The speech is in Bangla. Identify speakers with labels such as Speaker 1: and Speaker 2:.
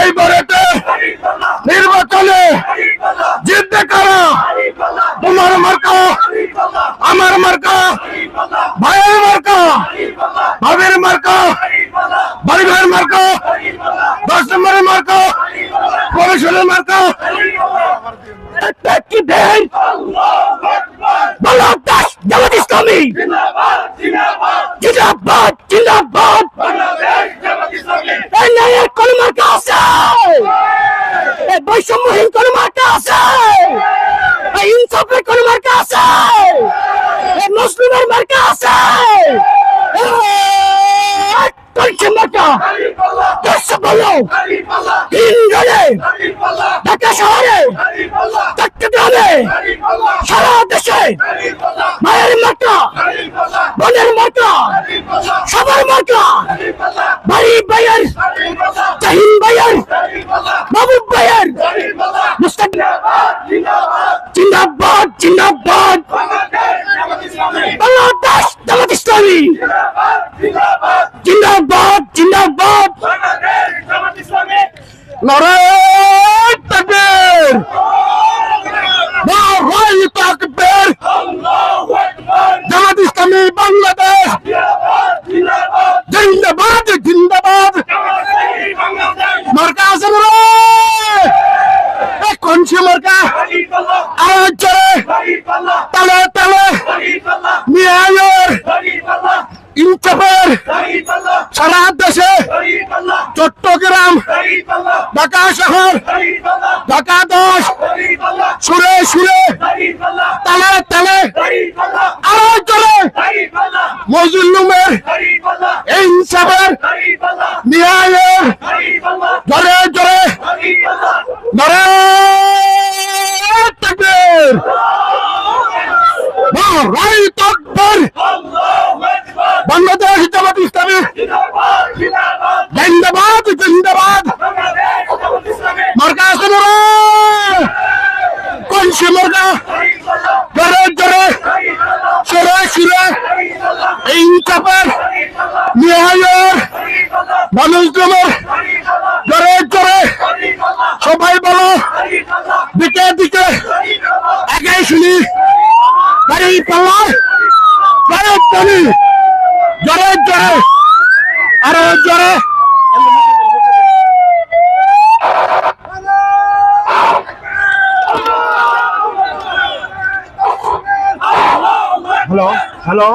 Speaker 1: এইবারেতে নির্বাচনে জিতবে কারা? তোমার মার্কা, আমার মার্কা, ভাইয়ের মার্কা, ভাবের মার্কা, বাড়ি ভাইয়ের মার্কা, 10 নম্বরের মার্কা, কমিশনের মার্কা। বাংলাদেশ জামাত ইসলামী জিন্দাবাদ জিন্দাবাদ। এই ন্যায়ের কোন মার্কা আছে? এই বৈষম্যহীন কোন মার্কা আছে? এই ইনসাফের কোন মার্কা আছে? এই মুসলিমের মার্কা আছে? ঢাকা শহরে, চট্টগ্রামে, সারা দেশে মায়ের মার্কা, বোনের মার্কা, সবার মার্কা, বাড়ি ভাইয়ের, জাহিন ভাইয়ের, মাহবুব ভাইয়ের, জিন্দাবাদ জিন্দাবাদ। বাংলাদেশ জামাত ইসলামী জিন্দাবাদ জিন্দাবাদ। নারায়ে তাকবীর, নারায়ে তাকবীর। জামাত ইসলামী বাংলাদেশ জিন্দাবাদ জিন্দাবাদ। মার্কা আছে না? কোন সে মার্কা? আরো জোরে, তালে তালে মেয়র ইনসাফের সারা দেশে, চট্টগ্রাম, ঢাকা শহর, ঢাকা 10, সুরে সুরে, তালে তালে, আরো জোরে মজলুমের ইনসাফের মেয়র, জোরে জোরে নারায়ে তাকবীর, নারায়ে তাকবীর। বাংলাদেশ জামাত ইসলামী জিন্দাবাদ জিন্দাবাদ। মার্কা আছে না? কোন সে মার্কা? জোরে জোরে, সুরে সুরে, ইনসাফের মেয়র মানুষজনের, জোরে জোরে সবাই বলো, দিকে দিকে একাই শুনি, গাড়ি পাল্লা, গাড়ি পানি, জোরে জোরে, আরো জোরে। Hello hello,